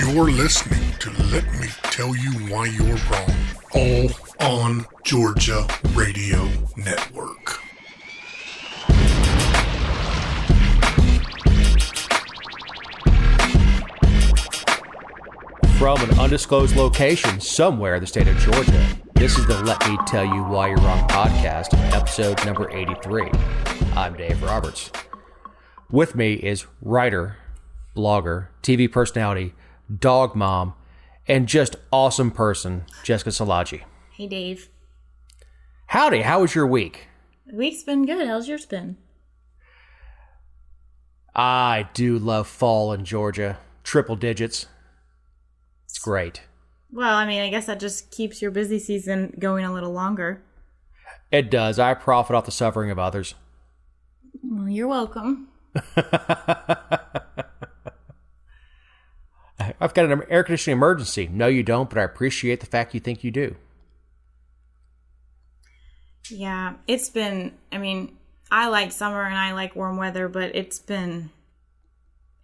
You're listening to Let Me Tell You Why You're Wrong, all on Georgia Radio Network. From an undisclosed location somewhere in the state of Georgia, this is the Let Me Tell You Why You're Wrong podcast, episode number 83. I'm Dave Roberts. With me is writer, blogger, TV personality, dog mom, and just awesome person, Jessica Szilagyi. Hey, Dave. Howdy, how was your week? The week's been good. How's yours been? I do love fall in Georgia. Triple digits. It's great. Well, I mean, I guess that just keeps your busy season going a little longer. It does. I profit off the suffering of others. Well, you're welcome. I've got an air conditioning emergency. No, you don't, but I appreciate the fact you think you do. Yeah, it's been, I mean, I like summer and I like warm weather, but it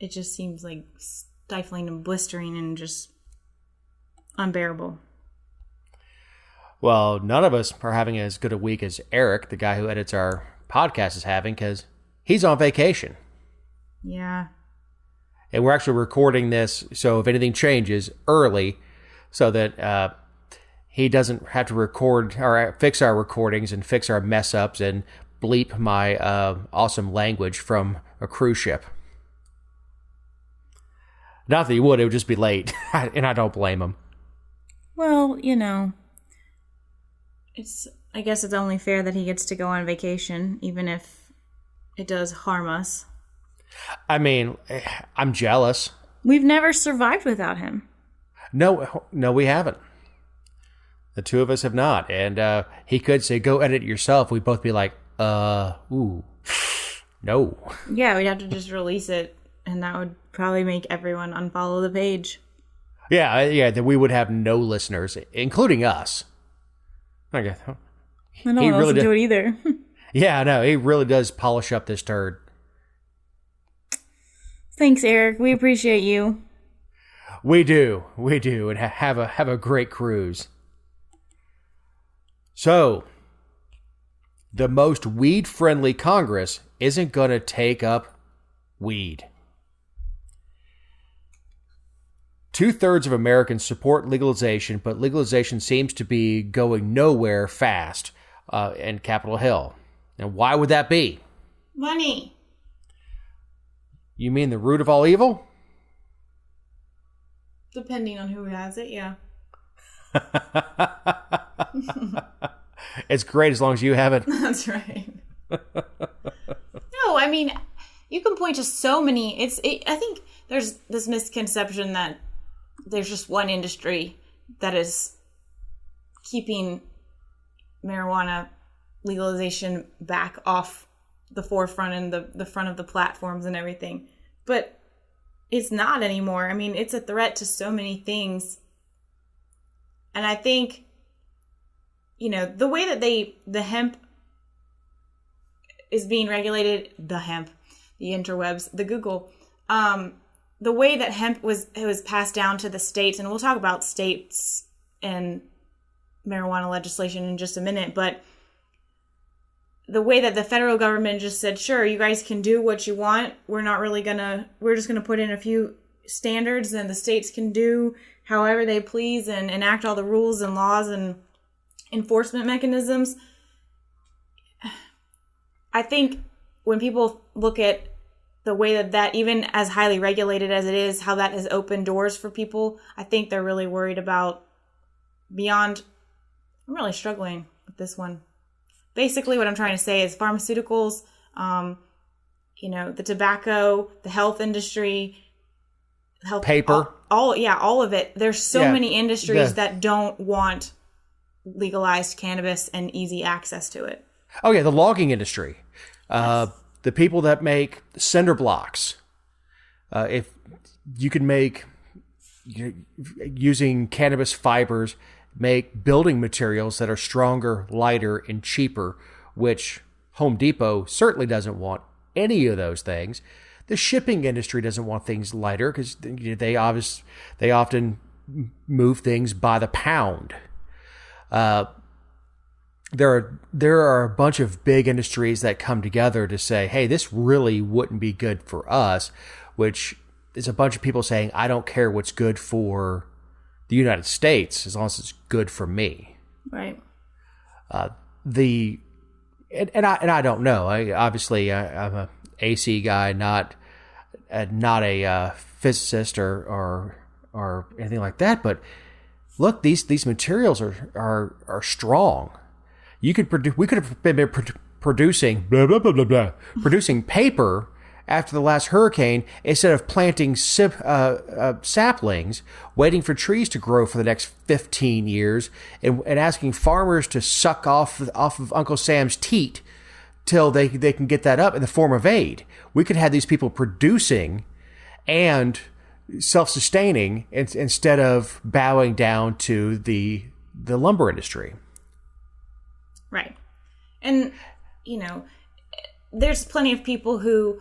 just seems like stifling and blistering and just unbearable. Well, none of us are having as good a week as Eric, the guy who edits our podcast, is having, because he's on vacation. Yeah. And we're actually recording this, so if anything changes, early, so that he doesn't have to record or fix our recordings and fix our mess ups and bleep my awesome language from a cruise ship. Not that he would, it would just be late, and I don't blame him. Well, you know, I guess it's only fair that he gets to go on vacation, even if it does harm us. I mean, I'm jealous. We've never survived without him. No, we haven't. The two of us have not. And he could say, go edit it yourself. We'd both be like, ooh, no. Yeah, we'd have to just release it, and that would probably make everyone unfollow the page. Yeah, that we would have no listeners, including us. Okay. I don't want to do it either. Yeah, no, he really does polish up this turd. Thanks, Eric. We appreciate you. We do, and have a great cruise. So, the most weed-friendly Congress isn't going to take up weed. 2/3 of Americans support legalization, but legalization seems to be going nowhere fast in Capitol Hill. And why would that be? Money. You mean the root of all evil? Depending on who has it, yeah. It's great as long as you have it. That's right. No, I mean, you can point to so many. I think there's this misconception that there's just one industry that is keeping marijuana legalization back off the forefront and the front of the platforms and everything. But it's not anymore. I mean, it's a threat to so many things. And I think, you know, the way that the hemp is being regulated, the interwebs, the Google, the way that hemp was passed down to the states, and we'll talk about states and marijuana legislation in just a minute, but the way that the federal government just said, sure, you guys can do what you want. We're just going to put in a few standards, and the states can do however they please and enact all the rules and laws and enforcement mechanisms. I think when people look at the way that even as highly regulated as it is, how that has opened doors for people, I think they're really worried about beyond. I'm really struggling with this one. Basically, what I'm trying to say is pharmaceuticals, the tobacco, the health industry, paper, all of it. There's so many industries that don't want legalized cannabis and easy access to it. Oh yeah, the logging industry, yes. The people that make cinder blocks. If you can make using cannabis fibers. Make building materials that are stronger, lighter, and cheaper, which Home Depot certainly doesn't want any of those things. The shipping industry doesn't want things lighter because they often move things by the pound. There are a bunch of big industries that come together to say, hey, this really wouldn't be good for us, which is a bunch of people saying, I don't care what's good for the United States as long as it's good for me. Right. I don't know. I'm a AC guy, not a physicist or anything like that. But look, these materials are strong. We could have been producing producing paper after the last hurricane instead of planting saplings, waiting for trees to grow for the next 15 years, and asking farmers to suck off of Uncle Sam's teat till they can get that up in the form of aid. We could have these people producing and self-sustaining instead of bowing down to the lumber industry. Right. And, there's plenty of people who...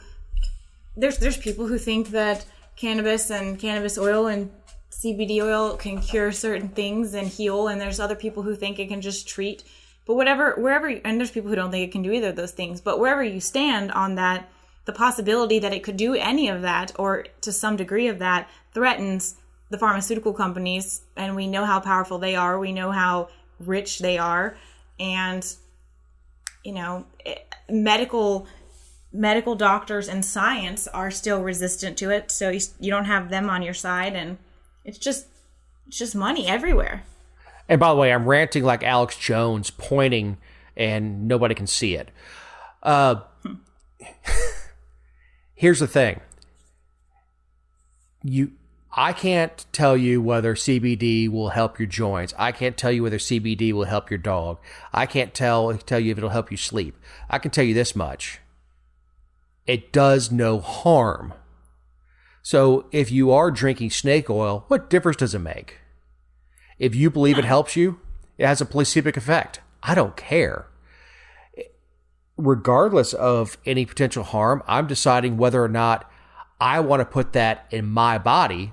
There's people who think that cannabis and cannabis oil and CBD oil can cure certain things and heal, and there's other people who think it can just treat. But wherever, and there's people who don't think it can do either of those things. But wherever you stand on that, the possibility that it could do any of that, or to some degree of that, threatens the pharmaceutical companies, and we know how powerful they are. We know how rich they are, and medical doctors and science are still resistant to it, so you don't have them on your side, and it's just money everywhere. And by the way, I'm ranting like Alex Jones, pointing, and nobody can see it. Here's the thing. I can't tell you whether CBD will help your joints. I can't tell you whether CBD will help your dog. I can't tell you if it'll help you sleep. I can tell you this much. It does no harm. So if you are drinking snake oil, what difference does it make? If you believe it helps you, it has a placebo effect. I don't care. Regardless of any potential harm, I'm deciding whether or not I want to put that in my body,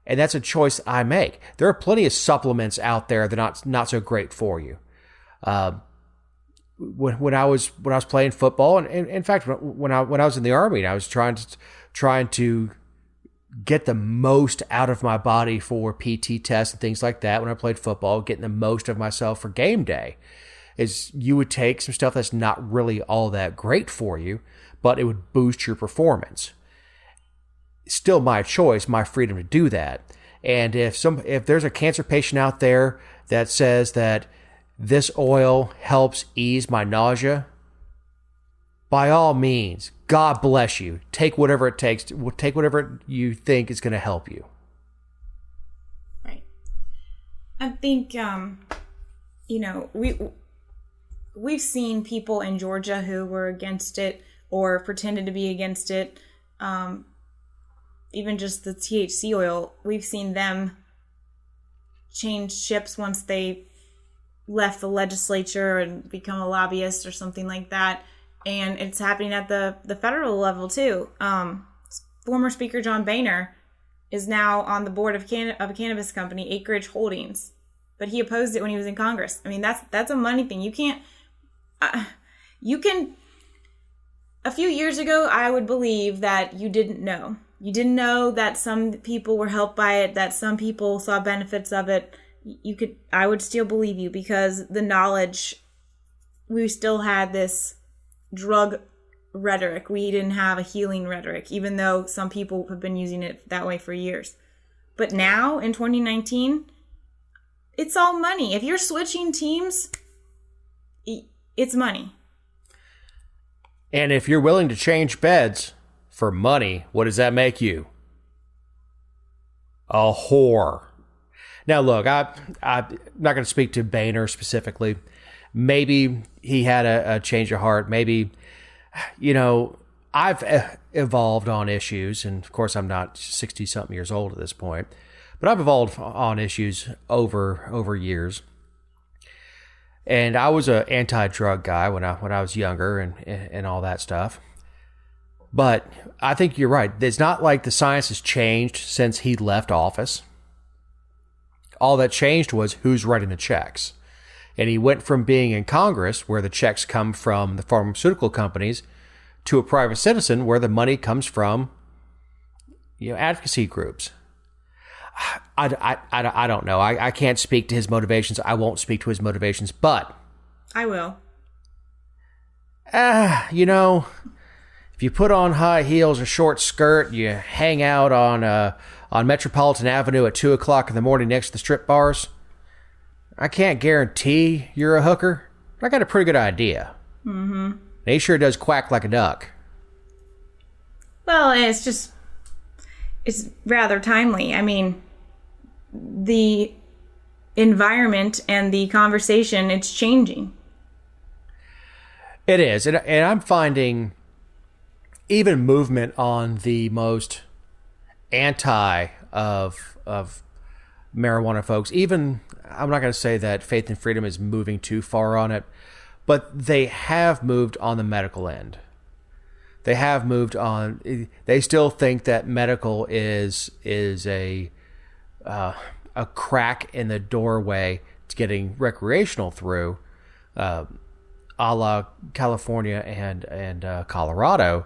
and that's a choice I make. There are plenty of supplements out there that are not so great for you. When I was playing football, and in fact, when I was in the Army, and I was trying to get the most out of my body for PT tests and things like that. When I played football, getting the most of myself for game day, is you would take some stuff that's not really all that great for you, but it would boost your performance. Still my choice, my freedom to do that. And if there's a cancer patient out there that says that this oil helps ease my nausea, by all means, God bless you. Take whatever it takes. Take whatever you think is going to help you. Right. I think, we've seen people in Georgia who were against it or pretended to be against it. Even just the THC oil, we've seen them change ships once they left the legislature and become a lobbyist or something like that. And it's happening at the federal level too. Former Speaker John Boehner is now on the board of a cannabis company, Acreage Holdings, but he opposed it when he was in Congress. I mean, that's a money thing. You can. A few years ago, I would believe that you didn't know. You didn't know that some people were helped by it, that some people saw benefits of it. I would still believe you because the knowledge, we still had this drug rhetoric. We didn't have a healing rhetoric, even though some people have been using it that way for years. But now in 2019, it's all money. If you're switching teams, it's money. And if you're willing to change beds for money, what does that make you? A whore. Now, look, I'm not going to speak to Boehner specifically. Maybe he had a change of heart. Maybe, I've evolved on issues. And, of course, I'm not 60-something years old at this point. But I've evolved on issues over years. And I was an anti-drug guy when I was younger and all that stuff. But I think you're right. It's not like the science has changed since he left office. All that changed was who's writing the checks. And he went from being in Congress, where the checks come from the pharmaceutical companies, to a private citizen where the money comes from, advocacy groups. I don't know. I can't speak to his motivations. I won't speak to his motivations, but I will. If you put on high heels, a short skirt, you hang out on Metropolitan Avenue at 2:00 in the morning next to the strip bars, I can't guarantee you're a hooker. I got a pretty good idea. Mm-hmm. And he sure does quack like a duck. Well, it's rather timely. I mean, the environment and the conversation, it's changing. It is. And I'm finding even movement on the most anti of marijuana folks, even, I'm not going to say that Faith and Freedom is moving too far on it, but they have moved on the medical end. They have moved on. They still think that medical is a crack in the doorway to getting recreational through, a la California and Colorado.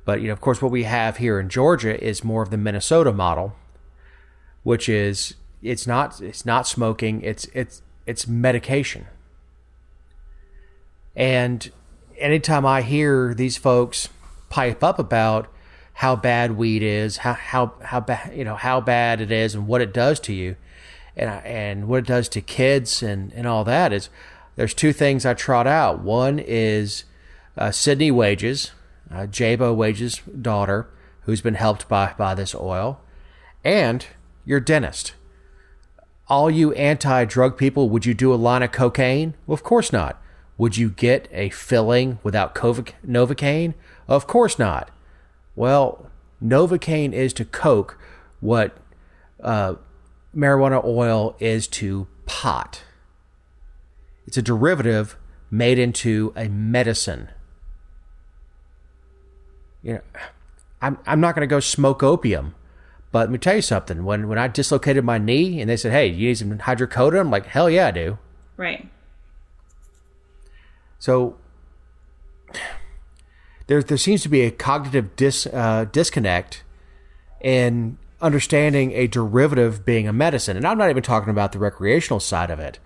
But of course, what we have here in Georgia is more of the Minnesota model, which is it's not smoking, it's medication. And anytime I hear these folks pipe up about how bad weed is, how bad it is, and what it does to you, and what it does to kids, and all that, is there's two things I trot out. One is Sydney Wages, Jabo Wages' daughter, who's been helped by this oil, and your dentist. All you anti-drug people, would you do a line of cocaine? Well, of course not. Would you get a filling without Novocaine? Of course not. Well, Novocaine is to coke what marijuana oil is to pot. It's a derivative made into a medicine. I'm not going to go smoke opium, but let me tell you something. When I dislocated my knee and they said, "Hey, you need some hydrocodone?" I'm like, "Hell yeah, I do." Right. So there seems to be a cognitive disconnect in understanding a derivative being a medicine, and I'm not even talking about the recreational side of it.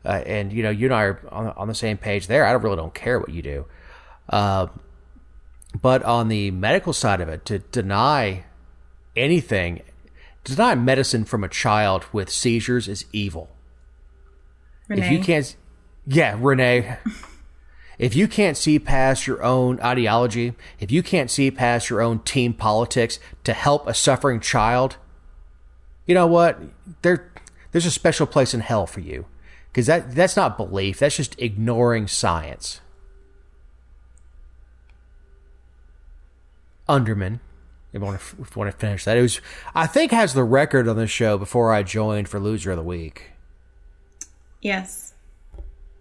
And you and I are on the same page there. I really don't care what you do, but on the medical side of it, to deny medicine from a child with seizures is evil. Renee. If you can't, Renee. If you can't see past your own ideology, if you can't see past your own team politics to help a suffering child, you know what? There's a special place in hell for you. Because that's not belief. That's just ignoring science. Underman, if you want to finish that. I think, has the record on this show before I joined for Loser of the Week. Yes.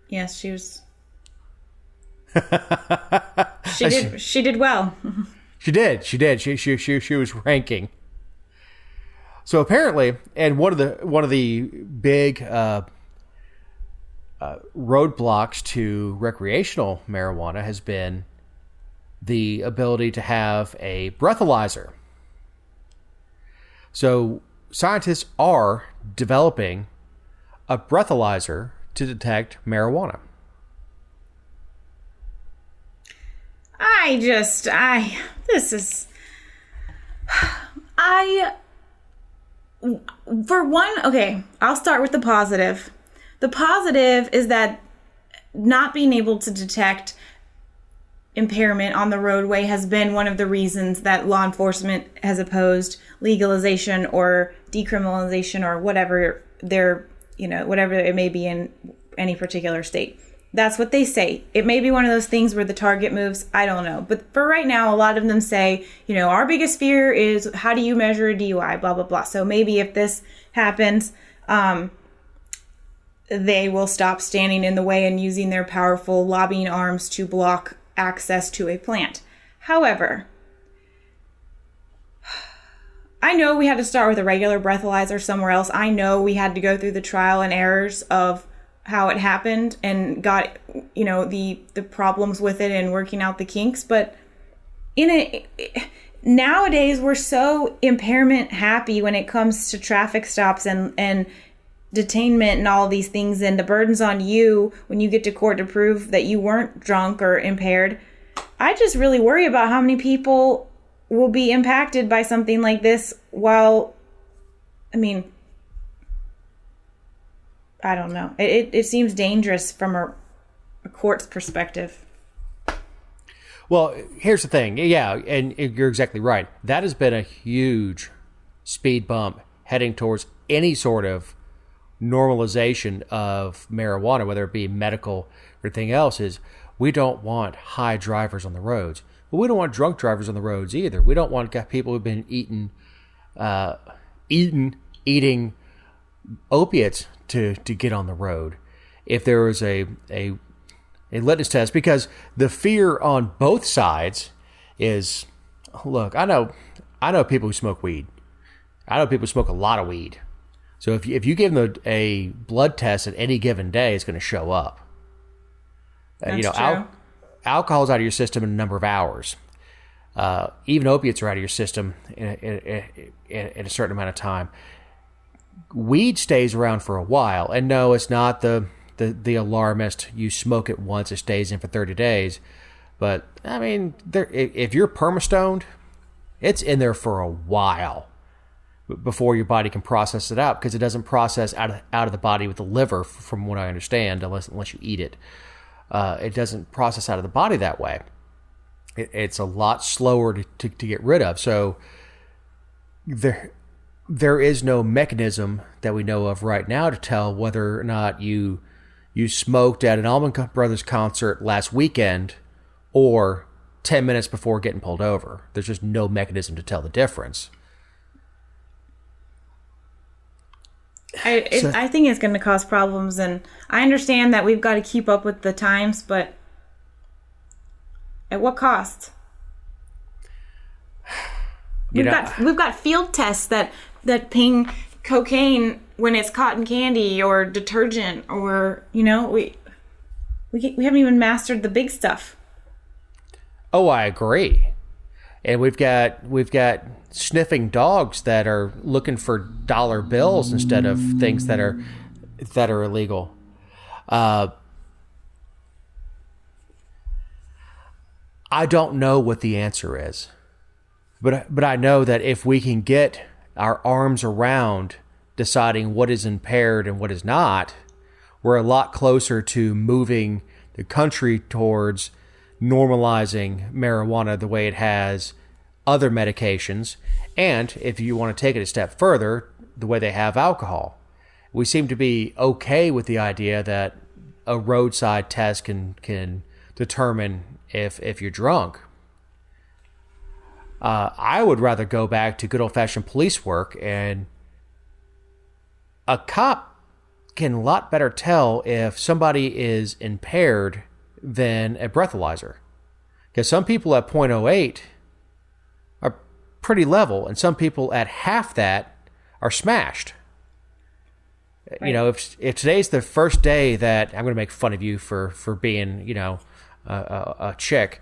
Yes, she was... She did well. She did. She was ranking. So apparently, and one of the big roadblocks to recreational marijuana has been the ability to have a breathalyzer. So scientists are developing a breathalyzer to detect marijuana. For one, okay, I'll start with the positive. The positive is that not being able to detect impairment on the roadway has been one of the reasons that law enforcement has opposed legalization or decriminalization or whatever whatever it may be in any particular state. That's what they say. It may be one of those things where the target moves. I don't know. But for right now, a lot of them say, our biggest fear is how do you measure a DUI, blah, blah, blah. So maybe if this happens, they will stop standing in the way and using their powerful lobbying arms to block access to a plant. However, I know we had to start with a regular breathalyzer somewhere else. I know we had to go through the trial and errors of how it happened and got, the problems with it and working out the kinks. But nowadays we're so impairment happy when it comes to traffic stops and detainment and all these things, and the burden's on you when you get to court to prove that you weren't drunk or impaired. I just really worry about how many people will be impacted by something like this I don't know. It seems dangerous from a court's perspective. Well, here's the thing. Yeah, and you're exactly right. That has been a huge speed bump heading towards any sort of normalization of marijuana, whether it be medical or anything else, is we don't want high drivers on the roads. But we don't want drunk drivers on the roads either. We don't want people who've been eating opiates to get on the road. If there was a litmus test, because the fear on both sides is, look, I know people who smoke weed. I know people who smoke a lot of weed. So if you give them a blood test at any given day, it's going to show up. That's true. Alcohol's out of your system in a number of hours. Even opiates are out of your system in a certain amount of time. Weed stays around for a while, and no, it's not the alarmist. You smoke it once, it stays in for 30 days. But I mean, if you're perma-stoned, it's in there for a while before your body can process it out, because it doesn't process out of the body with the liver, from what I understand, unless you eat it. It doesn't process out of the body that way. It's a lot slower to get rid of. So there is no mechanism that we know of right now to tell whether or not you smoked at an Allman Brothers concert last weekend or 10 minutes before getting pulled over. There's just no mechanism to tell the difference. I think it's going to cause problems, and I understand that we've got to keep up with the times, but at what cost? We've got field tests that ping cocaine when it's cotton candy or detergent, or we haven't even mastered the big stuff. Oh, I agree. And we've got sniffing dogs that are looking for dollar bills instead of things that are illegal. I don't know what the answer is, but I know that if we can get our arms around deciding what is impaired and what is not, we're a lot closer to moving the country towards normalizing marijuana the way it has other medications, and if you want to take it a step further, the way they have alcohol. We seem to be okay with the idea that a roadside test can determine if you're drunk. I would rather go back to good old-fashioned police work, and a cop can a lot better tell if somebody is impaired than a breathalyzer. Because some people at 0.08 are pretty level, and some people at half that are smashed. Right. If today's the first day that I'm going to make fun of you for being, a chick.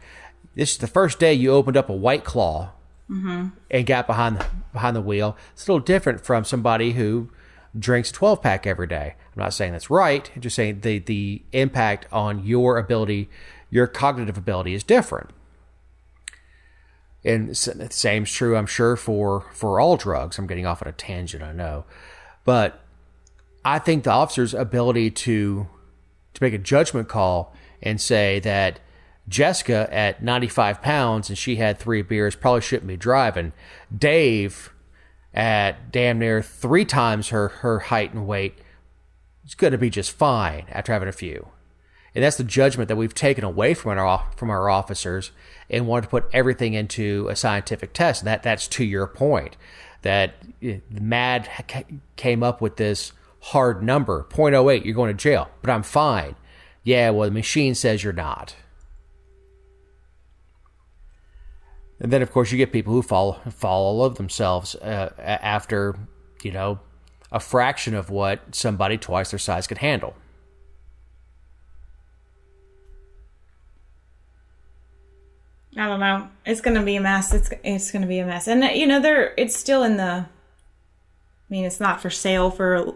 This is the first day you opened up a White Claw and got behind the wheel. It's a little different from somebody who drinks a 12-pack every day. I'm not saying that's right. I'm just saying the impact on your ability, your cognitive ability, is different. And the same's true, I'm sure, for all drugs. I'm getting off on a tangent, I know. But I think the officer's ability to make a judgment call and say that Jessica at 95 pounds and she had 3 beers probably shouldn't be driving. Dave at damn near 3 times her height and weight is going to be just fine after having a few. And that's the judgment that we've taken away from our officers and wanted to put everything into a scientific test. And that's to your point, that MAD came up with this hard number, 0.08, you're going to jail, but I'm fine. Yeah, well, the machine says you're not. And then, of course, you get people who fall all over themselves after, a fraction of what somebody twice their size could handle. I don't know. It's going to be a mess. It's going to be a mess. And, it's still in it's not for sale for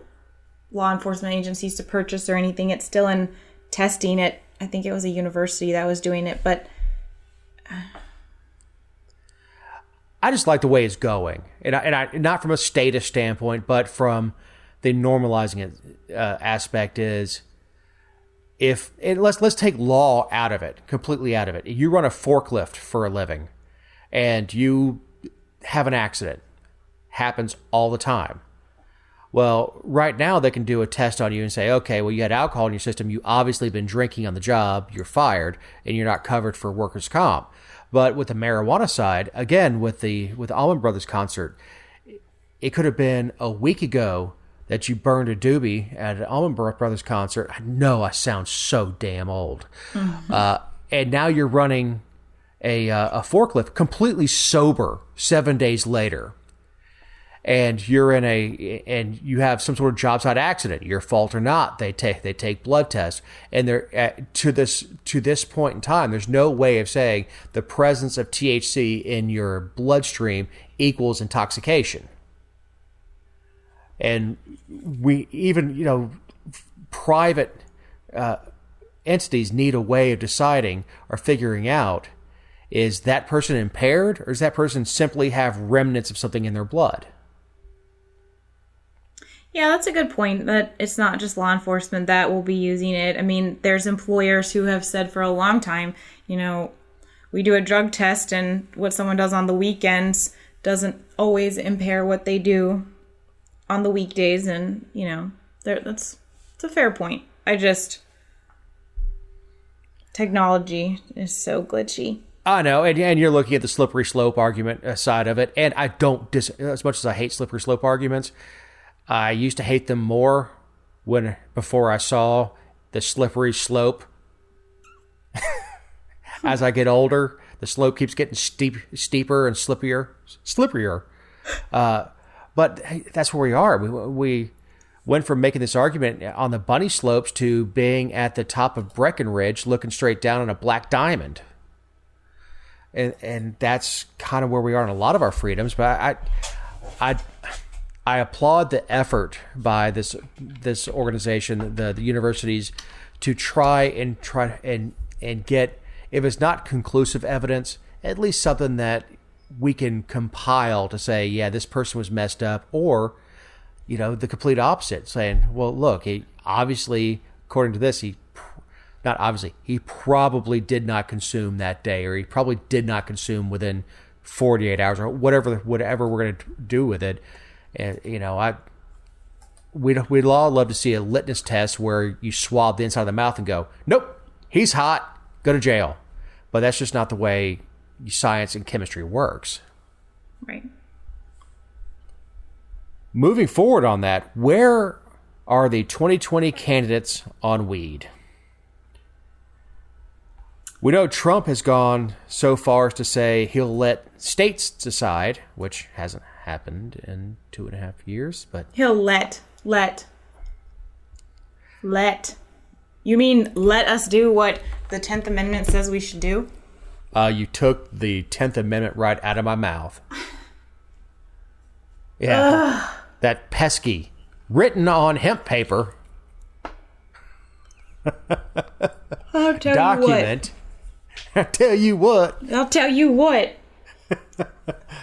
law enforcement agencies to purchase or anything. It's still in testing. I think it was a university that was doing it, but I just like the way it's going, and I not from a status standpoint, but from the normalizing aspect is let's take law out of it, completely out of it. You run a forklift for a living, and you have an accident, happens all the time. Well, right now they can do a test on you and say, okay, well, you had alcohol in your system. You obviously been drinking on the job. You're fired, and you're not covered for workers' comp. But with the marijuana side, again, with the Allman Brothers concert, it could have been a week ago that you burned a doobie at an Allman Brothers concert. I know I sound so damn old. Mm-hmm. And now you're running a forklift completely sober 7 days later. And you're and you have some sort of job site accident, your fault or not. They take blood tests, and they're to this point in time, there's no way of saying the presence of THC in your bloodstream equals intoxication. And we even private entities need a way of deciding or figuring out, is that person impaired, or does that person simply have remnants of something in their blood? Yeah, that's a good point, that it's not just law enforcement that will be using it. I mean, there's employers who have said for a long time, we do a drug test, and what someone does on the weekends doesn't always impair what they do on the weekdays. And, it's a fair point. Technology is so glitchy. I know, and you're looking at the slippery slope argument side of it, and I don't, as much as I hate slippery slope arguments, I used to hate them more before I saw the slippery slope. As I get older, the slope keeps getting steeper and slipperier. But hey, that's where we are. We went from making this argument on the bunny slopes to being at the top of Breckenridge, looking straight down on a black diamond. And that's kind of where we are in a lot of our freedoms. But I applaud the effort by this organization, the universities, to try and get, if it's not conclusive evidence, at least something that we can compile to say, yeah, this person was messed up, or the complete opposite, saying, well, look, he obviously, according to this, he probably did not consume that day, or he probably did not consume within 48 hours, or whatever we're going to do with it. And, we'd all love to see a litmus test where you swab the inside of the mouth and go, nope, he's hot, go to jail. But that's just not the way science and chemistry works. Right. Moving forward on that, where are the 2020 candidates on weed? We know Trump has gone so far as to say he'll let states decide, which hasn't happened in 2.5 years, but he'll let. You mean let us do what the 10th Amendment says we should do? You took the 10th Amendment right out of my mouth. Yeah, that pesky, written on hemp paper document. I'll tell you what.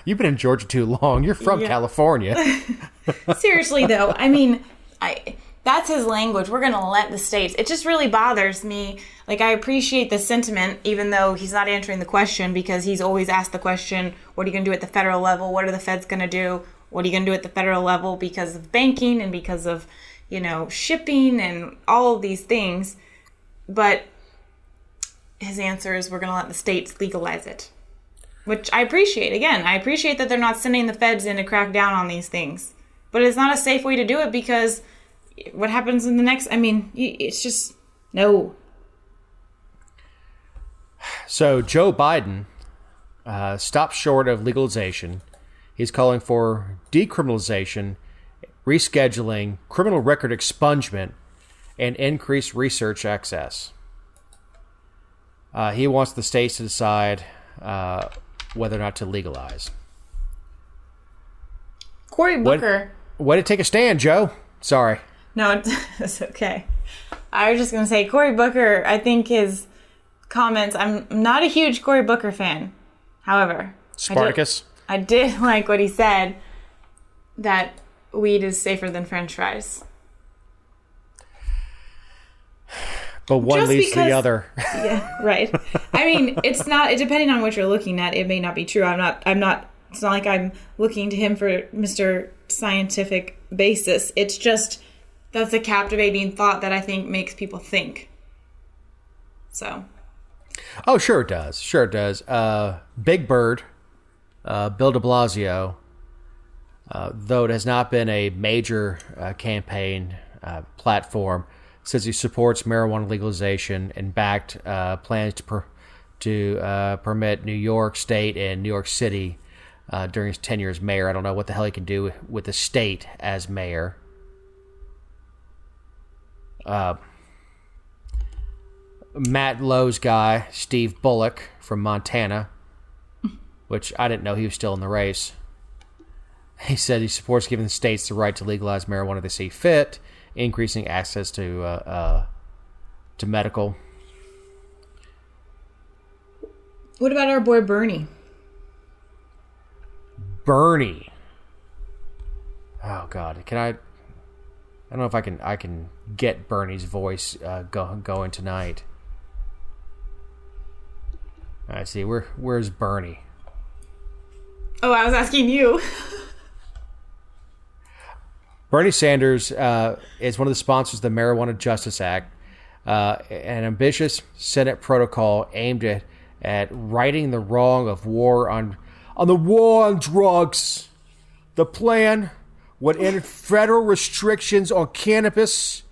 You've been in Georgia too long. You're from California. Seriously, though, that's his language. We're going to let the states. It just really bothers me. I appreciate the sentiment, even though he's not answering the question, because he's always asked the question, what are you going to do at the federal level? What are the feds going to do? What are you going to do at the federal level because of banking and because of, shipping and all of these things? But his answer is, we're going to let the states legalize it. Which I appreciate. Again, I appreciate that they're not sending the feds in to crack down on these things. But it's not a safe way to do it, because what happens in the next... it's just... No. So Joe Biden stops short of legalization. He's calling for decriminalization, rescheduling, criminal record expungement, and increased research access. He wants the states to decide whether or not to legalize. Cory Booker. Way to take a stand, Joe. Sorry. No, it's okay. I was just going to say, Cory Booker, I think his comments, I'm not a huge Cory Booker fan. However, Spartacus? I did like what he said, that weed is safer than French fries. But one Just leads to the because- other. Yeah, right. I mean, it's not, depending on what you're looking at, it may not be true. It's not like I'm looking to him for Mr. Scientific basis. It's just, that's a captivating thought that I think makes people think. So. Oh, sure it does. Sure it does. Big Bird, Bill de Blasio, though it has not been a major campaign platform, says he supports marijuana legalization and backed plans to permit New York State and New York City during his tenure as mayor. I don't know what the hell he can do with the state as mayor. Matt Lowe's guy, Steve Bullock from Montana, which I didn't know he was still in the race. He said he supports giving the states the right to legalize marijuana if they see fit, increasing access to medical. What about our boy Bernie? Bernie. Oh God, can I don't know if I can get Bernie's voice going tonight. I see. Where's Bernie? Oh, I was asking you. Bernie Sanders is one of the sponsors of the Marijuana Justice Act, an ambitious Senate protocol aimed at righting the wrong of war on the war on drugs. The plan would end federal restrictions on cannabis.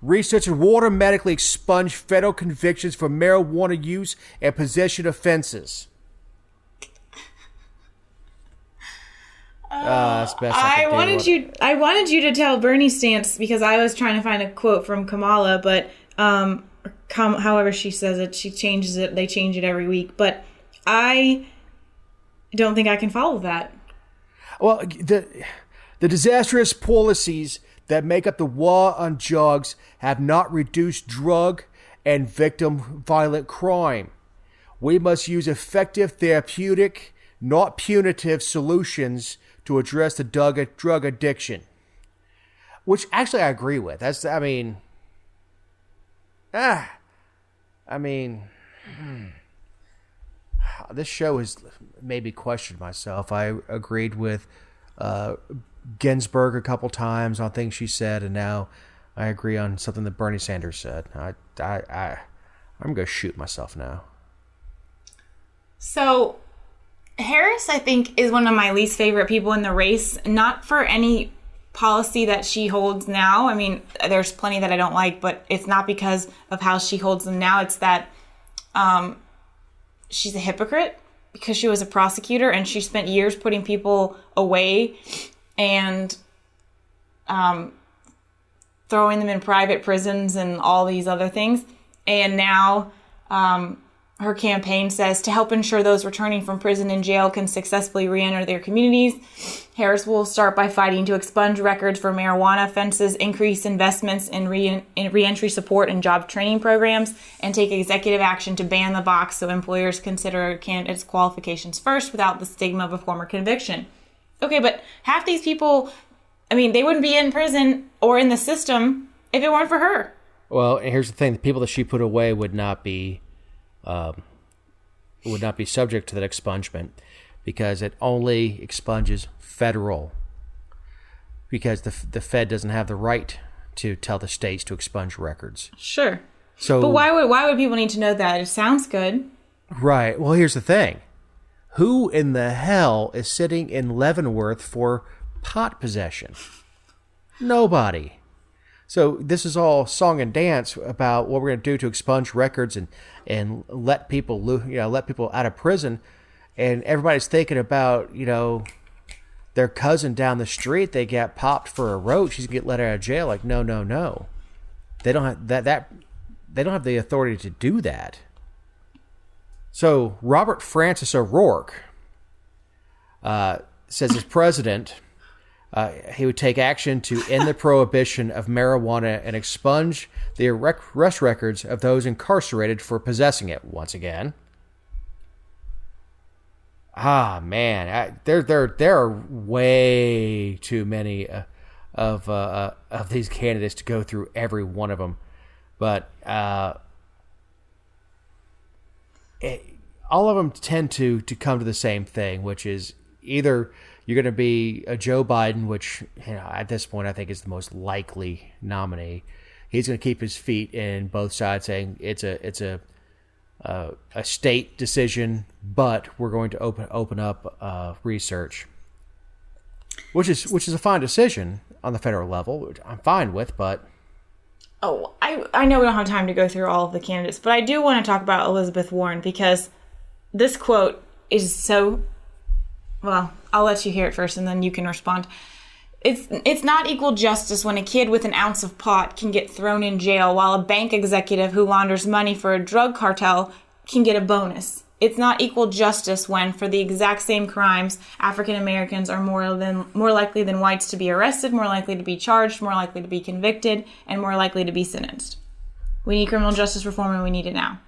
Research would automatically expunge federal convictions for marijuana use and possession offenses. That's best I wanted you to tell Bernie's stance because I was trying to find a quote from Kamala, but however she says it, she changes it. They change it every week, but I don't think I can follow that. Well, the disastrous policies that make up the war on drugs have not reduced drug and victim violent crime. We must use effective therapeutic, not punitive solutions to address the drug addiction. Which actually I agree with. This show has made me question myself. I agreed with Ginsburg a couple times on things she said, and now I agree on something that Bernie Sanders said. I'm going to shoot myself now. So, Harris, I think, is one of my least favorite people in the race, not for any policy that she holds now. I mean, there's plenty that I don't like, but it's not because of how she holds them now. It's that she's a hypocrite because she was a prosecutor and she spent years putting people away and throwing them in private prisons and all these other things. And now her campaign says to help ensure those returning from prison and jail can successfully re-enter their communities, Harris will start by fighting to expunge records for marijuana offenses, increase investments in re-entry support and job training programs, and take executive action to ban the box so employers consider candidates' qualifications first without the stigma of a former conviction. Okay, but half these people, I mean, they wouldn't be in prison or in the system if it weren't for her. Well, here's the thing. The people that she put away would not be subject to that expungement because it only expunges federal, because the Fed doesn't have the right to tell the states to expunge records. Sure. So, but why would people need to know that? It sounds good. Right. Well, here's the thing. Who in the hell is sitting in Leavenworth for pot possession? Nobody. So this is all song and dance about what we're going to do to expunge records and let people out of prison. And everybody's thinking about, their cousin down the street, they got popped for a roach, he's going to get let out of jail. Like, no. They don't have they don't have the authority to do that. So Robert Francis O'Rourke says as president, he would take action to end the prohibition of marijuana and expunge the arrest records of those incarcerated for possessing it. Once again, man, there are way too many of these candidates to go through every one of them, but all of them tend to come to the same thing, which is either you're going to be a Joe Biden, which at this point I think is the most likely nominee. He's going to keep his feet in both sides, saying it's a state decision, but we're going to open up research, which is a fine decision on the federal level, which I'm fine with, but. Oh, I know we don't have time to go through all of the candidates, but I do want to talk about Elizabeth Warren because this quote is so, well, I'll let you hear it first and then you can respond. It's not equal justice when a kid with an ounce of pot can get thrown in jail while a bank executive who launders money for a drug cartel can get a bonus. It's not equal justice when, for the exact same crimes, African Americans are more likely than whites to be arrested, more likely to be charged, more likely to be convicted, and more likely to be sentenced. We need criminal justice reform, and we need it now.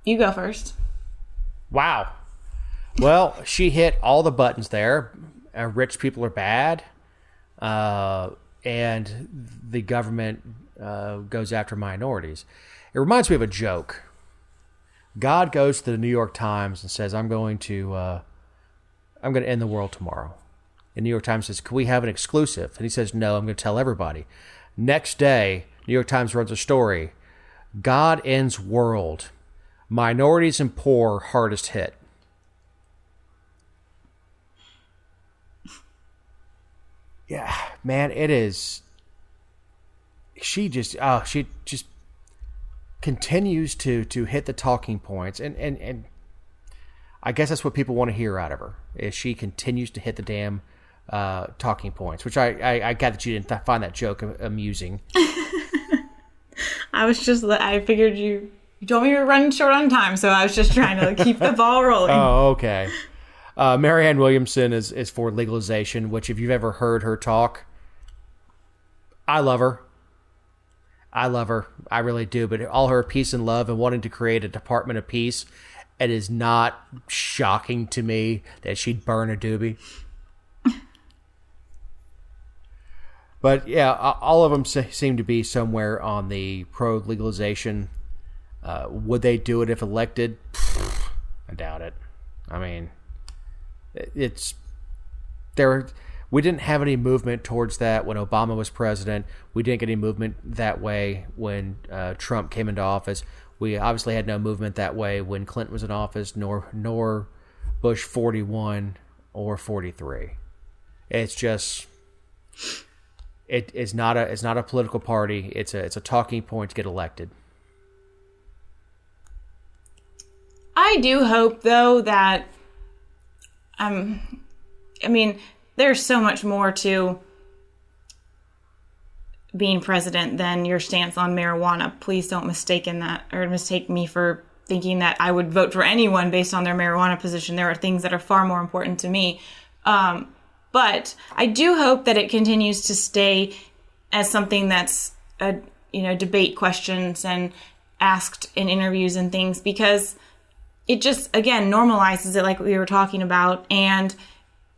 You go first. Wow. Well, she hit all the buttons there. Rich people are bad, and the government goes after minorities. It reminds me of a joke. God goes to the New York Times and says, I'm going to end the world tomorrow. And New York Times says, can we have an exclusive? And he says, no, I'm going to tell everybody. Next day, New York Times runs a story. God ends world. Minorities and poor hardest hit. Yeah, man, it is. She just continues to hit the talking points, and I guess that's what people want to hear out of her, is she continues to hit the damn talking points, which I got that you didn't find that joke amusing. I figured you told me you were running short on time, so I was just trying to keep the ball rolling. Oh, okay. Marianne Williamson is for legalization, which if you've ever heard her talk, I love her. I really do. But all her peace and love and wanting to create a Department of Peace, it is not shocking to me that she'd burn a doobie. But yeah, all of them seem to be somewhere on the pro-legalization. Would they do it if elected? I doubt it. I mean, we didn't have any movement towards that when Obama was president. We didn't get any movement that way when Trump came into office. We obviously had no movement that way when Clinton was in office, nor Bush 41 or 43. It's just it's not a political party. It's a talking point to get elected. I do hope though that I mean, there's so much more to being president than your stance on marijuana. Please don't mistake me for thinking that I would vote for anyone based on their marijuana position. There are things that are far more important to me. But I do hope that it continues to stay as something that's debate questions and asked in interviews and things, because it just, again, normalizes it like we were talking about, and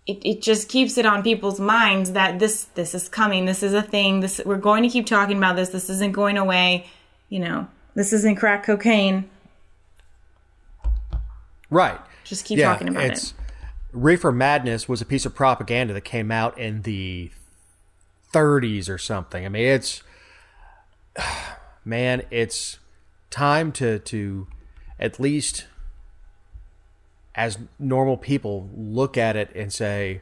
it just keeps it on people's minds that this is coming, this is a thing, we're going to keep talking about this isn't going away, this isn't crack cocaine. Right. Just keep talking about it. Reefer Madness was a piece of propaganda that came out in the 30s or something. I mean, it's time to at least, as normal people, look at it and say,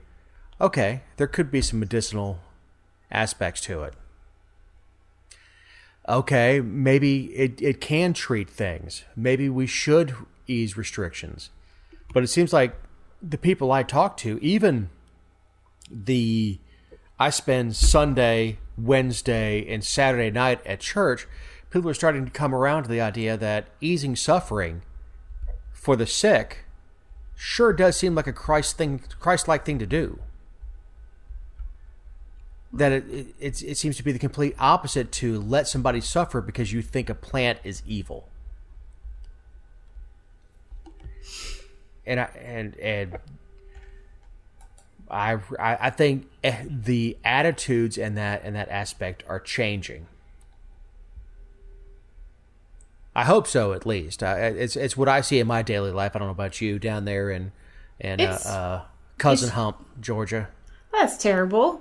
okay, there could be some medicinal aspects to it. Okay, maybe it can treat things. Maybe we should ease restrictions. But it seems like the people I talk to, even I spend Sunday, Wednesday, and Saturday night at church, people are starting to come around to the idea that easing suffering for the sick sure does seem like a Christ-like thing to do. That it seems to be the complete opposite to let somebody suffer because you think a plant is evil. And I think the attitudes and that aspect are changing. I hope so, at least. It's what I see in my daily life. I don't know about you down there in Cousin Hump, Georgia. That's terrible.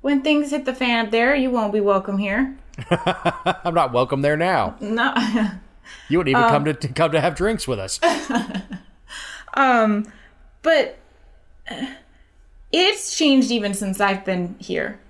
When things hit the fan up there, you won't be welcome here. I'm not welcome there now. No. You wouldn't even come to have drinks with us. But it's changed even since I've been here.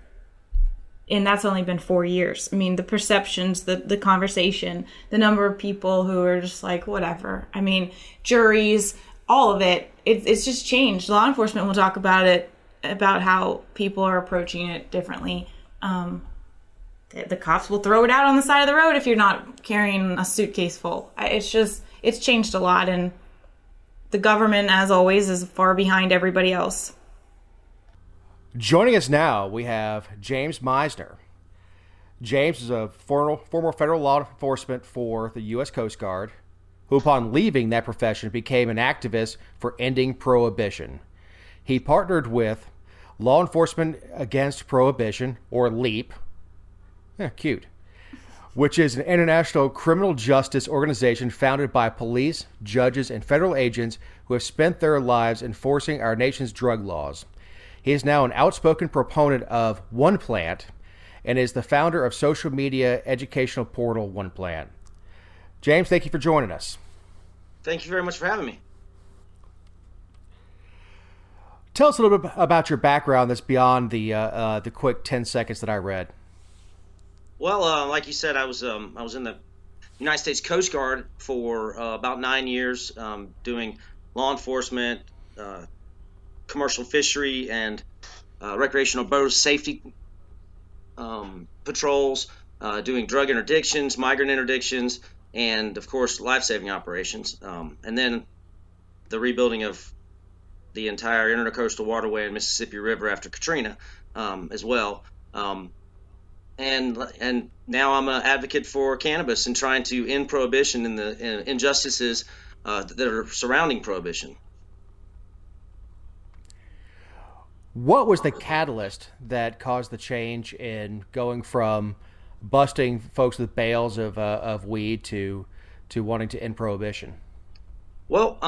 And that's only been 4 years. I mean, the perceptions, the conversation, the number of people who are just like, whatever. I mean, juries, all of it. It's just changed. Law enforcement will talk about it, about how people are approaching it differently. The cops will throw it out on the side of the road if you're not carrying a suitcase full. It's changed a lot. And the government, as always, is far behind everybody else. Joining us now, we have James Meissner. James is a former federal law enforcement for the U.S. Coast Guard, who upon leaving that profession became an activist for ending prohibition. He partnered with Law Enforcement Against Prohibition, or LEAP, cute, which is an international criminal justice organization founded by police, judges, and federal agents who have spent their lives enforcing our nation's drug laws. He is now an outspoken proponent of OnePlant and is the founder of social media educational portal OnePlant. James, thank you for joining us. Thank you very much for having me. Tell us a little bit about your background that's beyond the quick 10 seconds that I read. Well, like you said, I was in the United States Coast Guard for about 9 years, doing law enforcement, commercial fishery, and recreational boat safety patrols, doing drug interdictions, migrant interdictions, and of course life-saving operations, and then the rebuilding of the entire intercoastal waterway and Mississippi River after Katrina, as well. And now I'm an advocate for cannabis and trying to end prohibition and the injustices that are surrounding prohibition. What was the catalyst that caused the change in going from busting folks with bales of weed to wanting to end prohibition? Well,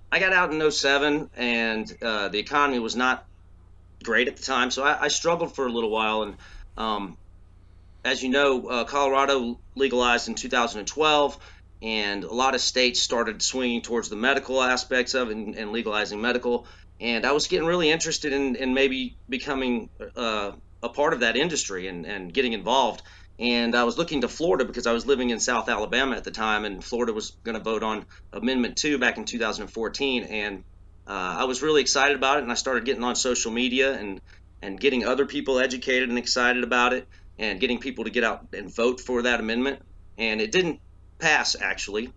I got out in 2007, and the economy was not great at the time, so I struggled for a little while. And as you know, Colorado legalized in 2012, and a lot of states started swinging towards the medical aspects of it and legalizing medical. And I was getting really interested in maybe becoming a part of that industry and getting involved. And I was looking to Florida because I was living in South Alabama at the time, and Florida was going to vote on Amendment 2 back in 2014. And I was really excited about it, and I started getting on social media and getting other people educated and excited about it, and getting people to get out and vote for that amendment. And it didn't pass, actually,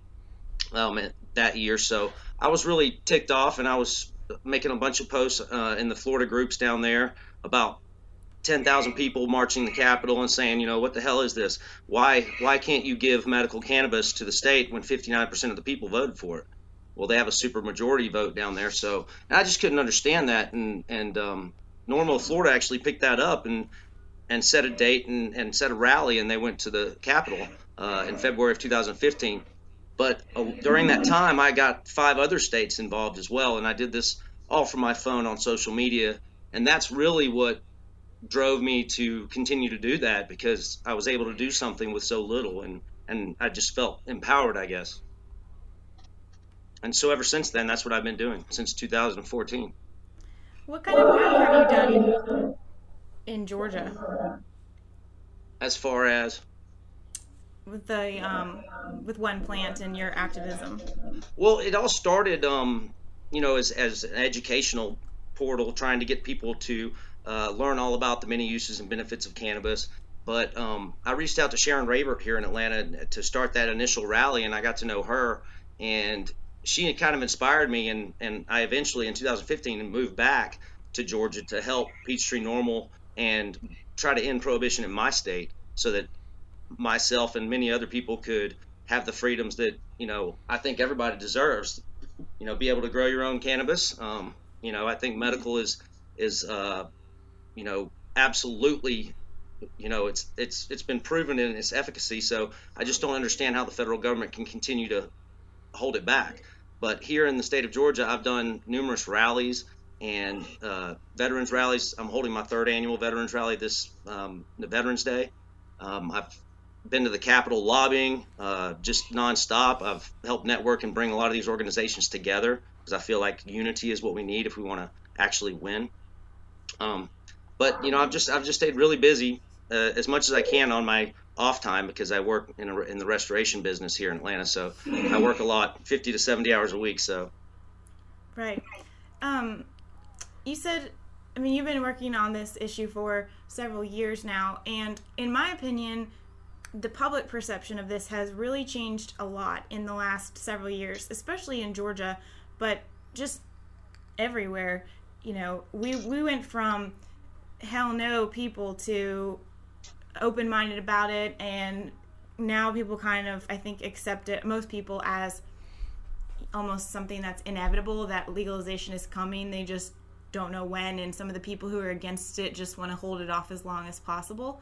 that year. So I was really ticked off, and I was making a bunch of posts in the Florida groups down there about 10,000 people marching the Capitol and saying, what the hell is this? Why can't you give medical cannabis to the state when 59% of the people voted for it? Well, they have a super majority vote down there. So I just couldn't understand that. And Normal, Florida actually picked that up and set a date and set a rally, and they went to the Capitol in February of 2015. But during that time, I got 5 other states involved as well, and I did this all from my phone on social media. And that's really what drove me to continue to do that, because I was able to do something with so little, and I just felt empowered, I guess. And so ever since then, that's what I've been doing since 2014. What kind of work have you done in Georgia? As far as? with OnePlant and your activism? Well, it all started, as an educational portal, trying to get people to learn all about the many uses and benefits of cannabis. But I reached out to Sharon Rabert here in Atlanta to start that initial rally, and I got to know her, and she had kind of inspired me, and I eventually, in 2015, moved back to Georgia to help Peachtree Normal and try to end prohibition in my state so that myself and many other people could have the freedoms that, I think everybody deserves, be able to grow your own cannabis. I think medical is absolutely, it's been proven in its efficacy. So I just don't understand how the federal government can continue to hold it back. But here in the state of Georgia, I've done numerous rallies and veterans rallies. I'm holding my third annual veterans rally this Veterans Day. I've been to the Capitol lobbying just nonstop. I've helped network and bring a lot of these organizations together because I feel like unity is what we need if we want to actually win. But I've just stayed really busy as much as I can on my off time because I work in the restoration business here in Atlanta. So I work a lot, 50 to 70 hours a week. So. Right. You said, you've been working on this issue for several years now, and in my opinion, the public perception of this has really changed a lot in the last several years, especially in Georgia, but just everywhere. We went from hell no people to open-minded about it, and now people kind of, I think, accept it, most people, as almost something that's inevitable, that legalization is coming. They just don't know when, and some of the people who are against it just want to hold it off as long as possible.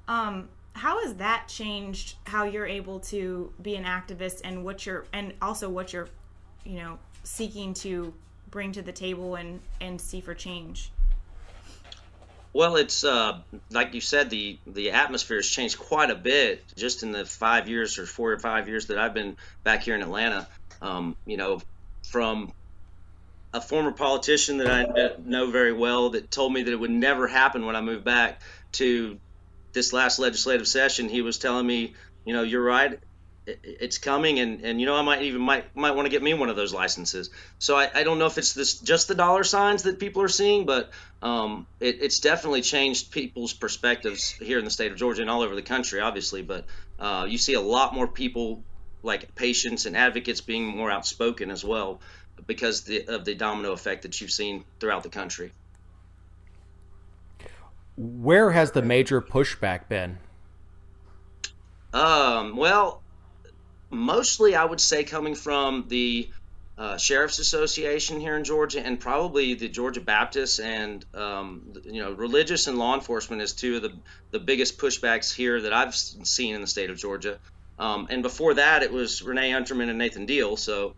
How has that changed how you're able to be an activist and what you're seeking to bring to the table and see for change? Well, it's like you said, the atmosphere has changed quite a bit just in the 4 or 5 years that I've been back here in Atlanta. From a former politician that I know very well that told me that it would never happen when I moved back to this last legislative session. He was telling me, you're right, it's coming, and I might want to get me one of those licenses. So I don't know if it's just the dollar signs that people are seeing, but it's definitely changed people's perspectives here in the state of Georgia and all over the country, obviously. But you see a lot more people, like patients and advocates, being more outspoken as well because of the domino effect that you've seen throughout the country. Where has the major pushback been? Well, mostly I would say coming from the Sheriff's Association here in Georgia, and probably the Georgia Baptists, and religious and law enforcement is two of the biggest pushbacks here that I've seen in the state of Georgia. And before that, it was Renee Unterman and Nathan Deal. So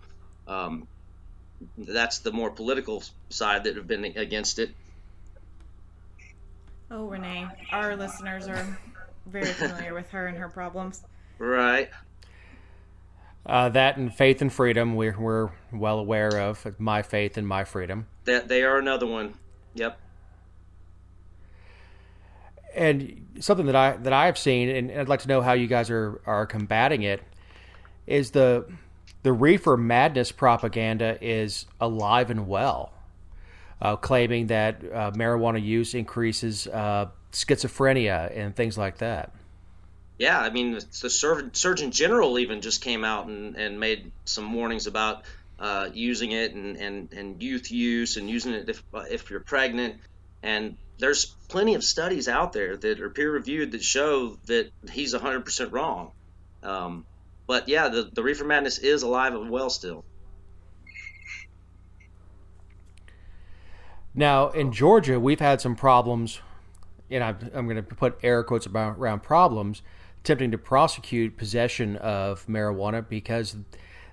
that's the more political side that have been against it. Oh, Renee. Our listeners are very familiar with her and her problems. Right. That and Faith and Freedom, we're well aware of. My Faith and My Freedom. That they are another one. Yep. And something that I've seen, and I'd like to know how you guys are combating it, is the reefer madness propaganda is alive and well. Claiming that marijuana use increases schizophrenia and things like that. Yeah, the Surgeon General even just came out and made some warnings about using it and youth use and using it if you're pregnant. And there's plenty of studies out there that are peer-reviewed that show that he's 100% wrong. But yeah, the reefer madness is alive and well still. Now, in Georgia, we've had some problems, and I'm going to put air quotes around problems, attempting to prosecute possession of marijuana because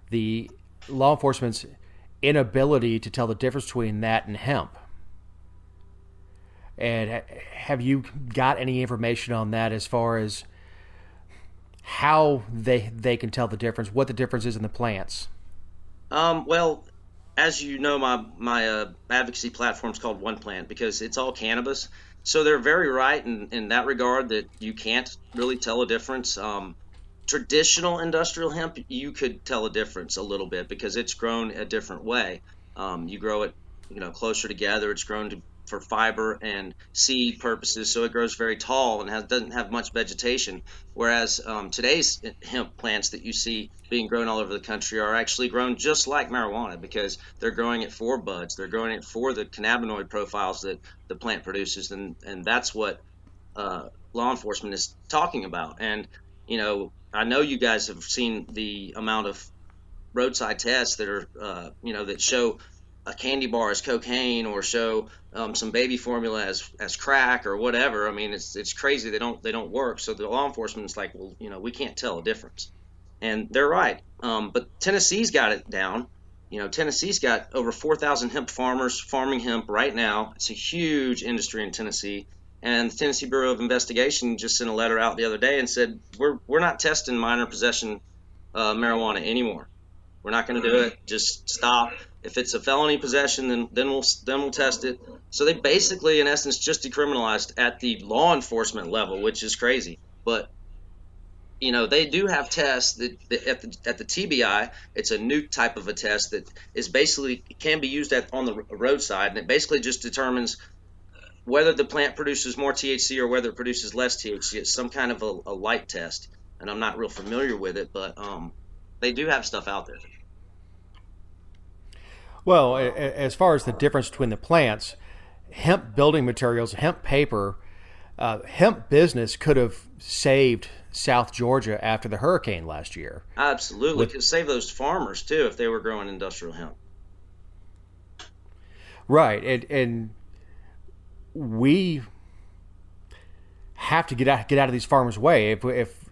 the law enforcement's inability to tell the difference between that and hemp. And have you got any information on that as far as how they can tell the difference, what the difference is in the plants? Well, as you know, my advocacy platform is called OnePlant because it's all cannabis. So they're very right in that regard that you can't really tell a difference. traditional industrial hemp, you could tell a difference a little bit because it's grown a different way. You grow it, closer together. It's grown for fiber and seed purposes, so it grows very tall and doesn't have much vegetation. Whereas today's hemp plants that you see being grown all over the country are actually grown just like marijuana because they're growing it for buds. They're growing it for the cannabinoid profiles that the plant produces, and that's what law enforcement is talking about. And I know you guys have seen the amount of roadside tests that are, that show a candy bar as cocaine or show some baby formula as crack or whatever. I mean, it's crazy. They don't work. So the law enforcement is like, well, we can't tell a difference, and they're right. But Tennessee's got it down. Tennessee's got over 4,000 hemp farmers farming hemp right now. It's a huge industry in Tennessee. And the Tennessee Bureau of Investigation just sent a letter out the other day and said, we're not testing minor possession marijuana anymore. We're not going to do it. Just stop. If it's a felony possession, then we'll test it. So they basically, in essence, just decriminalized at the law enforcement level, which is crazy. But they do have tests that at the TBI. It's a new type of a test that is basically can be used on the roadside, and it basically just determines whether the plant produces more THC or whether it produces less THC. It's some kind of a light test, and I'm not real familiar with it, but they do have stuff out there. Well, as far as the difference between the plants, hemp building materials, hemp paper, hemp business could have saved South Georgia after the hurricane last year. Absolutely. Could save those farmers, too, if they were growing industrial hemp. Right, and we have to get out of these farmers' way. If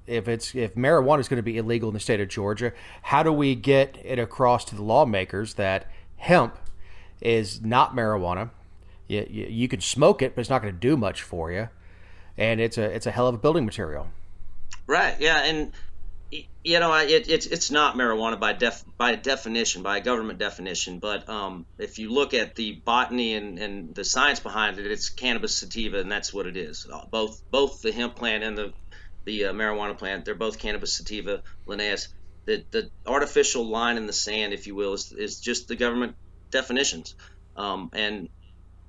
marijuana is going to be illegal in the state of Georgia, how do we get it across to the lawmakers that hemp is not marijuana? You can smoke it, but it's not going to do much for you, and it's a hell of a building material. Right. Yeah, and it's not marijuana by definition, by government definition. But if you look at the botany and the science behind it, it's cannabis sativa, and that's what it is. Both the hemp plant and the marijuana plant, they're both cannabis sativa linnaeus. The artificial line in the sand, if you will, is just the government definitions. And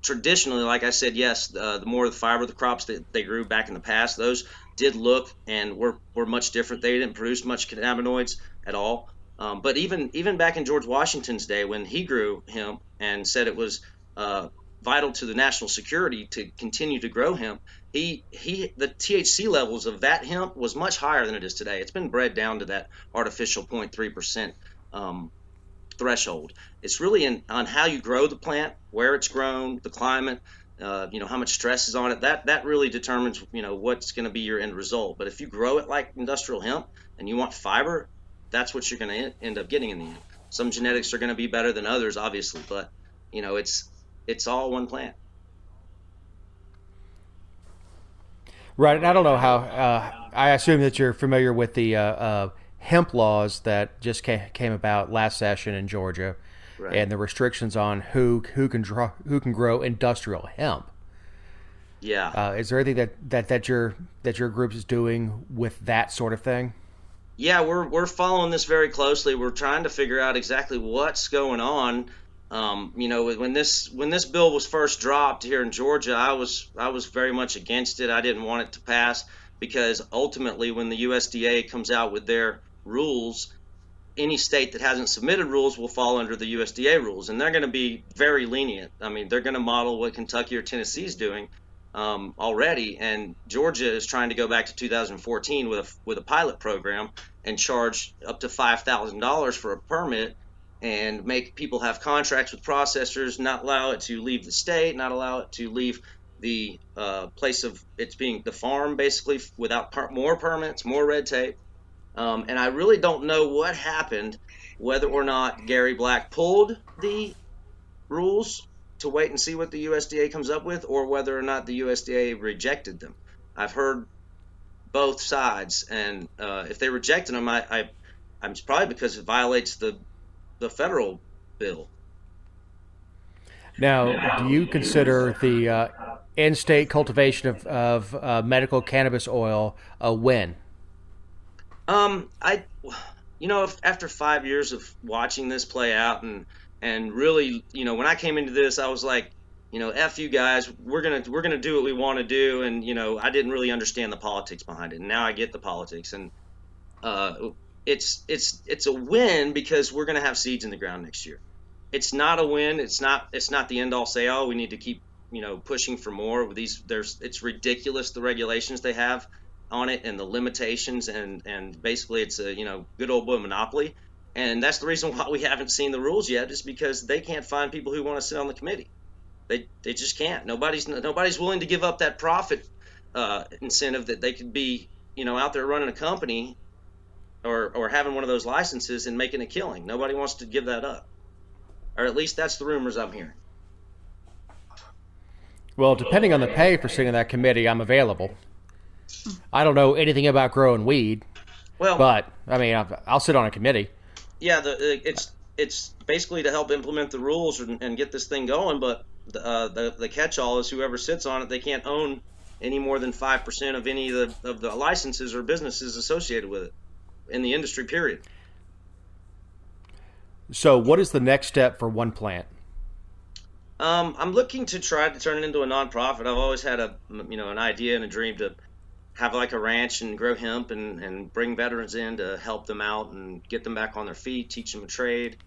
traditionally, like I said, yes, the more the fiber, the crops that they grew back in the past, those did look and were much different. They didn't produce much cannabinoids at all. But even back in George Washington's day, when he grew hemp and said it was vital to the national security to continue to grow hemp, the THC levels of that hemp was much higher than it is today. It's been bred down to that artificial 0.3% threshold. It's really on how you grow the plant, where it's grown, the climate, how much stress is on it. That really determines what's going to be your end result. But if you grow it like industrial hemp and you want fiber, that's what you're going to end up getting in the end. Some genetics are going to be better than others, obviously, but it's all one plant. Right, and I don't know how. I assume that you're familiar with the hemp laws that just came about last session in Georgia, right, and the restrictions on who can grow industrial hemp. Yeah. Is there anything that your group is doing with that sort of thing? Yeah, we're following this very closely. We're trying to figure out exactly what's going on. When this bill was first dropped here in Georgia, I was very much against it. I didn't want it to pass because ultimately, when the USDA comes out with their rules, any state that hasn't submitted rules will fall under the USDA rules, and they're going to be very lenient. I mean, they're going to model what Kentucky or Tennessee is doing already, and Georgia is trying to go back to 2014 with a pilot program and charge up to $5,000 for a permit and make people have contracts with processors, not allow it to leave the state, not allow it to leave the place of it's being the farm, basically, without more permits, more red tape. And I really don't know what happened, whether or not Gary Black pulled the rules to wait and see what the USDA comes up with, or whether or not the USDA rejected them. I've heard both sides, and if they rejected them, I'm probably because it violates the federal bill. Now, do you consider the in-state cultivation of medical cannabis oil a win? I, after 5 years of watching this play out and really, when I came into this, I was like, F you guys, we're gonna do what we want to do, and I didn't really understand the politics behind it. And now I get the politics, and it's a win because we're gonna have seeds in the ground next year. It's not a win. It's not the end all say all. We need to keep pushing for more. It's ridiculous the regulations they have on it and the limitations, and basically it's a good old boy monopoly. And that's the reason why we haven't seen the rules yet, is because they can't find people who want to sit on the committee. They just can't. Nobody's willing to give up that profit incentive that they could be out there running a company or having one of those licenses and making a killing. Nobody wants to give that up, or at least that's the rumors I'm hearing. Well, depending on the pay for sitting on that committee, I'm available. I don't know anything about growing weed, but I mean, I'll sit on a committee. Yeah, it's basically to help implement the rules and get this thing going. But the catch-all is whoever sits on it, they can't own any more than 5% of any of the licenses or businesses associated with it in the industry. Period. So, what is the next step for OnePlant? I'm looking to try to turn it into a nonprofit. I've always had an idea and a dream to have like a ranch and grow hemp and bring veterans in to help them out and get them back on their feet, teach them a trade,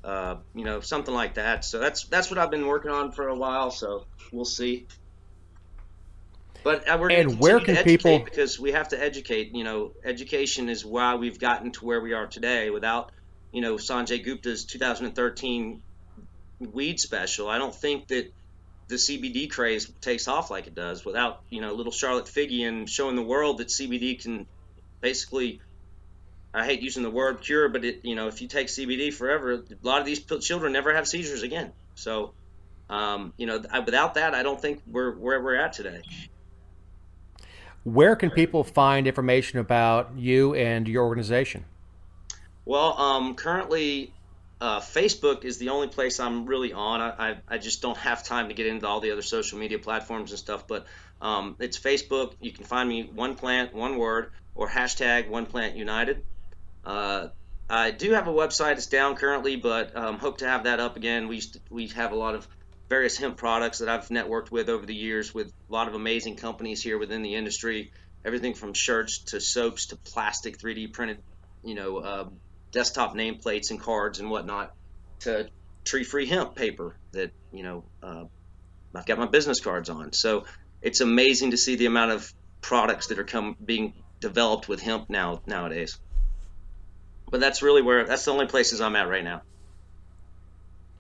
something like that. So that's what I've been working on for a while. So we'll see. But we're going to where can people? Because we have to educate. Education is why we've gotten to where we are today. Without Sanjay Gupta's 2013 weed special, I don't think that the CBD craze takes off like it does. Without little Charlotte Figge showing the world that CBD can basically, I hate using the word cure, but if you take CBD forever, a lot of these children never have seizures again. So without that, I don't think we're where we're at today. Where can people find information about you and your organization? Well, currently Facebook is the only place I'm really on. I just don't have time to get into all the other social media platforms and stuff, but it's Facebook. You can find me OnePlant, one word, or hashtag OnePlant United. I do have a website. It's down currently, but hope to have that up again. We have a lot of various hemp products that I've networked with over the years with a lot of amazing companies here within the industry. Everything from shirts to soaps to plastic 3D printed, desktop nameplates and cards and whatnot, to tree-free hemp paper that I've got my business cards on. So it's amazing to see the amount of products that are being developed with hemp nowadays. But that's the only places I'm at right now.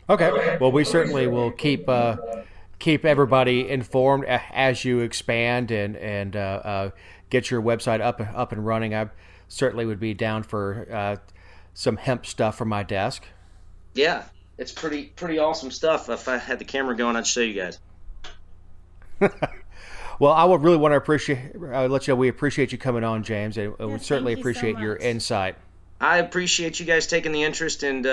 Okay. Well, we certainly will keep everybody informed as you expand and get your website up and running. I certainly would be down for some hemp stuff from my desk. Yeah, it's pretty awesome stuff. If I had the camera going, I'd show you guys. Well, I would really want to let you know we appreciate you coming on, James, and we certainly appreciate your insight. I appreciate you guys taking the interest, and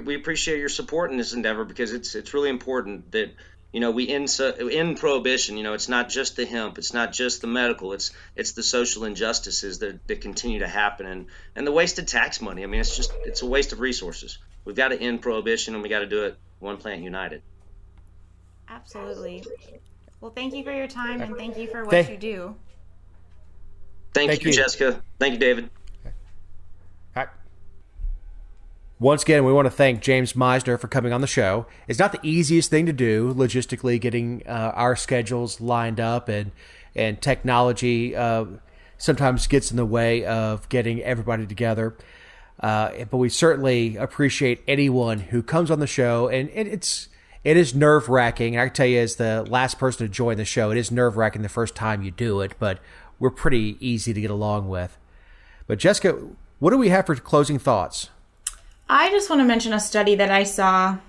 we appreciate your support in this endeavor, because it's really important that we end prohibition. It's not just the hemp, it's not just the medical, it's the social injustices that continue to happen, and the wasted tax money. I mean, it's a waste of resources. We've got to end prohibition, and we got to do it OnePlant United. Absolutely. Well, thank you for your time, and thank you for what you do. Thank you, Jessica. Thank you, David. Once again, we want to thank James Meissner for coming on the show. It's not the easiest thing to do, logistically, getting our schedules lined up, and technology sometimes gets in the way of getting everybody together. But we certainly appreciate anyone who comes on the show, and it is nerve-wracking. I can tell you, as the last person to join the show, it is nerve-wracking the first time you do it, but we're pretty easy to get along with. But Jessica, what do we have for closing thoughts? I just want to mention a study that I saw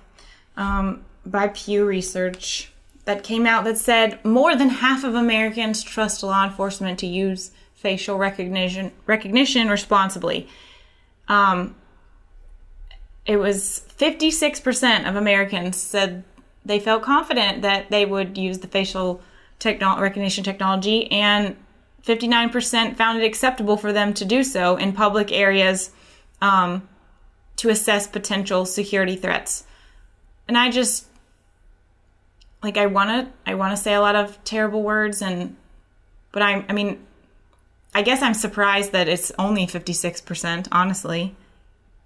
by Pew Research that came out that said more than half of Americans trust law enforcement to use facial recognition responsibly. It was 56% of Americans said they felt confident that they would use the facial recognition technology, and 59% found it acceptable for them to do so in public areas to assess potential security threats. And I just, like, I want to say a lot of terrible words, but I mean, I guess I'm surprised that it's only 56%, honestly.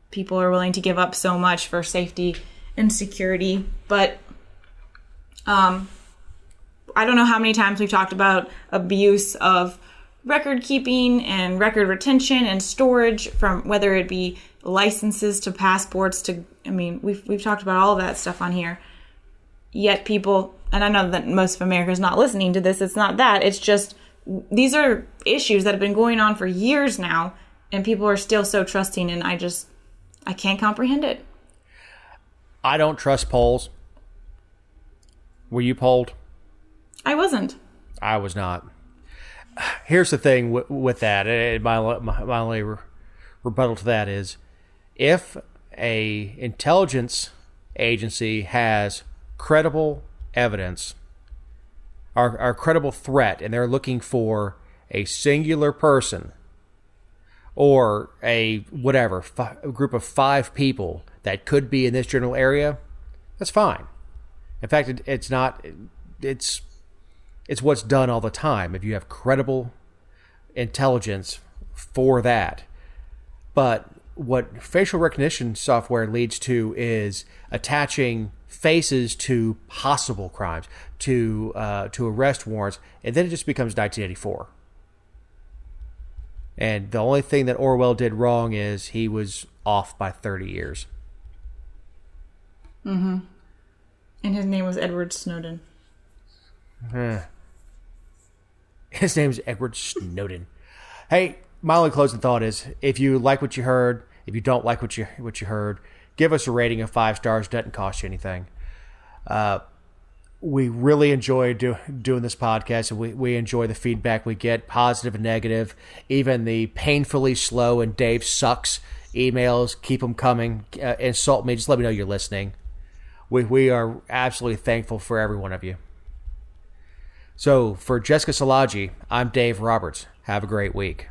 People are willing to give up so much for safety and security, but I don't know how many times we've talked about abuse of record keeping and record retention and storage, from whether it be licenses to passports to, I mean, we've talked about all of that stuff on here. Yet people, and I know that most of America is not listening to this, it's not that, it's just these are issues that have been going on for years now, and people are still so trusting, and I can't comprehend it. I don't trust polls. Were you polled? I wasn't. I was not. Here's the thing with that. My only rebuttal to that is, if a intelligence agency has credible evidence or credible threat, and they're looking for a singular person or a whatever a group of 5 people that could be in this general area, that's fine. In fact, it's not. It's what's done all the time. If you have credible intelligence for that, but what facial recognition software leads to is attaching faces to possible crimes, to arrest warrants, and then it just becomes 1984. And the only thing that Orwell did wrong is he was off by 30 years. Mm-hmm. And his name was Edward Snowden. His name is Edward Snowden. Hey, my only closing thought is, if you like what you heard, if you don't like what you heard, give us a rating of 5 stars. Doesn't cost you anything. We really enjoy doing this podcast, and we enjoy the feedback we get, positive and negative. Even the painfully slow and Dave sucks emails, keep them coming. Insult me. Just let me know you're listening. We are absolutely thankful for every one of you. So, for Jessica Szilagyi, I'm Dave Roberts. Have a great week.